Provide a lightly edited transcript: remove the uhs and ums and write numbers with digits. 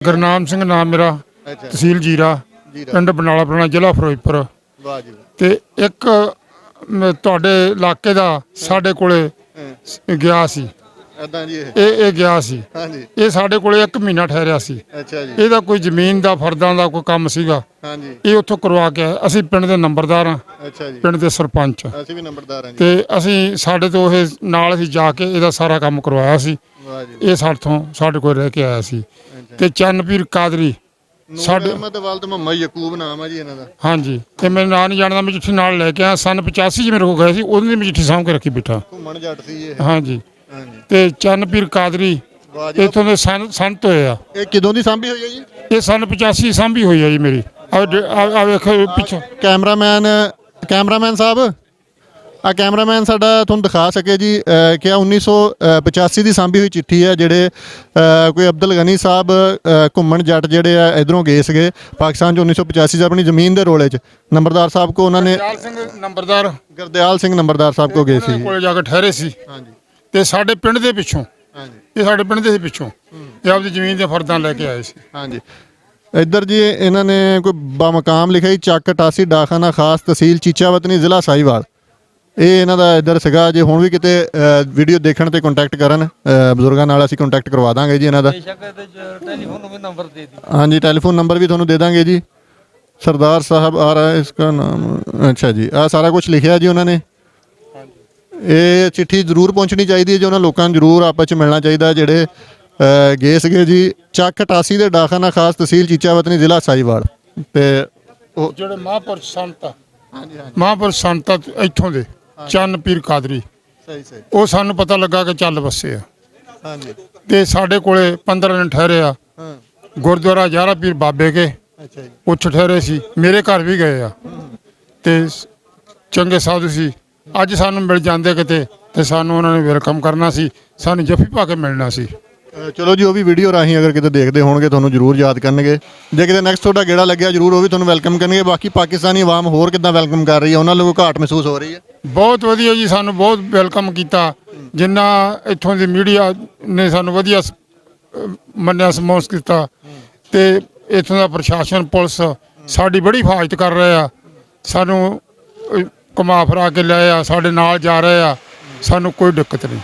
गुरनाम सिंह नाम मेरा, तहसील जीरा, पिंड बनाला पुराना, जिला फिरोजपुर। वाह जी ते एक तुहाडे इलाके दा साडे कोले गया सी, इदां जी ਇਹ ਗਿਆ ਸੀ। हाँ जी ਇਹ ਸਾਡੇ ਕੋਲੇ 1 ਮਹੀਨਾ ਠਹਿਰਿਆ ਸੀ। अच्छा जी ਇਹਦਾ ਕੋਈ ਜ਼ਮੀਨ ਦਾ ਫਰਦਾਂ ਦਾ ਕੋਈ ਕੰਮ ਸੀਗਾ, हाँ जी ਇਹ ਉੱਥੋਂ ਕਰਵਾ ਕੇ ਆਇਆ। ਅਸੀਂ ਪਿੰਡ ਦੇ ਨੰਬਰਦਾਰ ਹਾਂ, अच्छा जी ਪਿੰਡ ਦੇ ਸਰਪੰਚ, ਅਸੀਂ ਵੀ ਨੰਬਰਦਾਰ ਹਾਂ ਜੀ ਤੇ ਅਸੀਂ ਸਾਡੇ ਤੋਂ ਇਹ ਨਾਲ ਅਸੀਂ ਜਾ ਕੇ ਇਹਦਾ ਸਾਰਾ ਕੰਮ ਕਰਵਾਇਆ ਸੀ। ਵਾਹ ਜੀ ਇਹ ਸਾਡੇ ਕੋਲ ਰਹਿ ਕੇ ਆਇਆ ਸੀ। ਤੇ ਚੰਨਪੀਰ ਕਾਦਰੀ ਸਾਡੇ ਅਹਿਮਦ ਵਾਲਦ ਮੁਹੰਮਦ ਯਕੂਬ ਨਾਮ ਆ ਜੀ ਇਹਨਾਂ ਦਾ। ਹਾਂਜੀ, ਤੇ ਮੈਂ ਨਾਂ ਨਹੀਂ ਜਾਣਦਾ, ਮੈਂ ਚਿੱਠੀ ਨਾਲ ਲੈ ਕੇ ਆਇਆ। ਸਨ 85 ਚ ਮੇਰੇ ਕੋਲ ਗਏ ਸੀ, ਉਹਦੀ ਮੈਂ ਚਿੱਠੀ ਸਾਂਭ ਕੇ ਰੱਖੀ ਬੈਠਾ। ਘੁੰਮਣ ਜੱਟ ਸੀ ਇਹ। ਹਾਂਜੀ, ਹਾਂ ਜੀ ਤੇ ਚੰਨਪੀਰ ਕਾਦਰੀ ਵਾਹ ਜੀ ਇੱਥੋਂ ਦੇ ਸੰਤ ਹੋਏ ਆ। ਇਹ ਕਿਦੋਂ ਦੀ ਸਾਂਭੀ ਹੋਈ ਹੈ ਜੀ? ਇਹ ਸਨ 85 ਸਾਂਭੀ ਹੋਈ ਆ ਜੀ ਮੇਰੀ। ਆ ਵੇਖੋ ਪਿੱਛੋਂ। ਕੈਮਰਾਮੈਨ ਸਾਹਿਬ, ਆ ਕੈਮਰਾਮੈਨ ਸਾਡਾ ਤੁਹਾਨੂੰ ਦਿਖਾ ਸਕੇ ਜੀ ਕਿ 1985 ਦੀ ਸਾਂਭੀ ਹੋਈ ਚਿੱਠੀ ਹੈ। ਜਿਹੜੇ ਕੋਈ ਅਬਦੁਲ ਗਨੀ ਸਾਹਿਬ ਘੁੰਮਣ ਜੱਟ ਜਿਹੜੇ ਆ ਇਧਰੋਂ ਗਏ ਸੀਗੇ ਪਾਕਿਸਤਾਨ 'ਚ 1985 'ਚ ਆਪਣੀ ਜ਼ਮੀਨ ਦੇ ਰੋਲੇ 'ਚ। ਨੰਬਰਦਾਰ ਸਾਹਿਬ ਕੋ ਉਹਨਾਂ ਨੇ ਗੁਰਦਿਆਲ ਸਿੰਘ ਨੰਬਰਦਾਰ ਸਾਹਿਬ ਕੋ ਗਏ ਸੀ, ਕੋਲੇ ਜਾ ਕੇ ਠਹਿਰੇ ਸੀ। ਹਾਂਜੀ ਤੇ ਸਾਡੇ ਪਿੰਡ ਦੇ ਪਿੱਛੋਂ, ਹਾਂਜੀ ਇਹ ਸਾਡੇ ਪਿੰਡ ਦੇ ਪਿੱਛੋਂ ਇਹ ਆਪਦੀ ਜ਼ਮੀਨ ਦੇ ਫਰਦਾਂ ਲੈ ਕੇ ਆਏ ਸੀ। ਹਾਂਜੀ ਇੱਧਰ ਜੀ ਇਹਨਾਂ ਨੇ ਕੋਈ ਬਾਮਕਾਮ ਲਿਖਿਆ ਜੀ, ਚੱਕ 88 ਡਾਖਾਨਾ ਖਾਸ ਤਹਿਸੀਲ ਚੀਚਾਵਤਨੀ ਜ਼ਿਲ੍ਹਾ ਸਾਹੀਵਾਲ। ਇਹ ਇਹਨਾਂ ਦਾ ਇੱਧਰ ਸੀਗਾ। ਜੇ ਹੁਣ ਵੀ ਕਿਤੇ ਵੀਡੀਓ ਦੇਖਣ ਤੇ ਕੰਟੈਕਟ ਕਰਨ ਬਜ਼ੁਰਗਾਂ ਨਾਲ, ਅਸੀਂ ਕੰਟੈਕਟ ਕਰਵਾ ਦਾਂਗੇ ਜੀ ਇਹਨਾਂ ਦਾ। ਹਾਂਜੀ, ਟੈਲੀਫੋਨ ਨੰਬਰ ਵੀ ਤੁਹਾਨੂੰ ਦੇ ਦਾਂਗੇ ਜੀ। ਸਰਦਾਰ ਸਾਹਿਬ ਆ ਰਹਾ ਹੈ ਇਸਕਾ ਨਾਮ। ਅੱਛਾ ਜੀ, ਆ ਸਾਰਾ ਕੁਝ ਲਿਖਿਆ ਜੀ ਉਹਨਾਂ ਨੇ। ਇਹ ਚਿੱਠੀ ਜ਼ਰੂਰ ਪਹੁੰਚਣੀ ਚਾਹੀਦੀ ਹੈ ਜੀ, ਉਹਨਾਂ ਲੋਕਾਂ ਨੂੰ ਜ਼ਰੂਰ ਆਪਸ 'ਚ ਮਿਲਣਾ ਚਾਹੀਦਾ ਜਿਹੜੇ ਗਏ ਸੀਗੇ ਜੀ। ਚੱਕ 88 ਦੇ ਡਾਖਾਨਾ ਖਾਸ ਤਹਿਸੀਲ ਚੀਚਾਵਤਨੀ ਜ਼ਿਲ੍ਹਾ ਸਾਹੀਵਾਲ। ਤੇ ਉਹ ਜਿਹੜੇ ਮਹਾਂਪੁਰਸ਼ ਸੰਤ ਆ, ਹਾਂਜੀ ਹਾਂਜੀ ਮਹਾਂਪੁਰਸ਼ ਸੰਤ ਆ ਇੱਥੋਂ ਦੇ, ਚੰਨਪੀਰ ਕਾਦਰੀ, ਸਹੀ ਸਹੀ ਉਹ ਸਾਨੂੰ ਪਤਾ ਲੱਗਾ ਕਿ ਚੱਲ ਵਸੇ ਆ। ਹਾਂਜੀ ਤੇ ਸਾਡੇ ਕੋਲੇ 15 ਦਿਨ ਠਹਿਰੇ ਆ। ਹਾਂ ਗੁਰਦੁਆਰਾ ਯਾਰਾ ਪੀਰ ਬਾਬੇ ਕੇ ਅੱਛਾ ਜੀ ਉੱਥੇ ਠਹਿਰੇ ਸੀ। ਮੇਰੇ ਘਰ ਵੀ ਗਏ ਆ ਤੇ ਚੰਗੇ ਸਾਧੂ ਸੀ। ਅੱਜ ਸਾਨੂੰ ਮਿਲ ਜਾਂਦੇ ਕਿਤੇ ਤੇ ਸਾਨੂੰ ਉਹਨਾਂ ਨੇ ਵੈਲਕਮ ਕਰਨਾ ਸੀ, ਸਾਨੂੰ ਜੱਫੀ ਪਾ ਕੇ ਮਿਲਣਾ ਸੀ। ਚਲੋ ਜੀ, ਉਹ ਵੀ ਵੀਡੀਓ ਰਾਹੀਂ ਅਗਰ ਕਿਤੇ ਦੇਖਦੇ ਹੋਣਗੇ ਤੁਹਾਨੂੰ ਜ਼ਰੂਰ ਯਾਦ ਕਰਨਗੇ। ਜੇ ਕਿਤੇ ਨੈਕਸਟ ਤੁਹਾਡਾ ਗੇੜਾ ਲੱਗਿਆ ਜ਼ਰੂਰ ਉਹ ਵੀ ਤੁਹਾਨੂੰ ਵੈਲਕਮ ਕਰਨਗੇ। ਬਾਕੀ ਪਾਕਿਸਤਾਨੀ ਆਵਾਮ ਹੋਰ ਕਿੱਦਾਂ ਵੈਲਕਮ ਕਰ ਰਹੀ ਹੈ? ਉਹਨਾਂ ਨੂੰ ਘਾਟ ਮਹਿਸੂਸ ਹੋ ਰਹੀ ਹੈ? ਬਹੁਤ ਵਧੀਆ ਜੀ, ਸਾਨੂੰ ਬਹੁਤ ਵੈਲਕਮ ਕੀਤਾ। ਜਿੰਨਾ ਇੱਥੋਂ ਦੀ ਮੀਡੀਆ ਨੇ ਸਾਨੂੰ ਵਧੀਆ ਮੰਨਿਆ, ਸਮੋਸ ਕੀਤਾ। ਤੇ ਇੱਥੋਂ ਦਾ ਪ੍ਰਸ਼ਾਸਨ, ਪੁਲਿਸ ਸਾਡੀ ਬੜੀ ਹਿਫਾਜ਼ਤ ਕਰ ਰਹੇ ਆ। ਸਾਨੂੰ ਘੁਮਾ ਫਿਰਾ ਕੇ ਲਿਆਏ ਆ, ਸਾਡੇ ਨਾਲ ਜਾ ਰਹੇ ਆ, ਸਾਨੂੰ ਕੋਈ ਦਿੱਕਤ ਨਹੀਂ।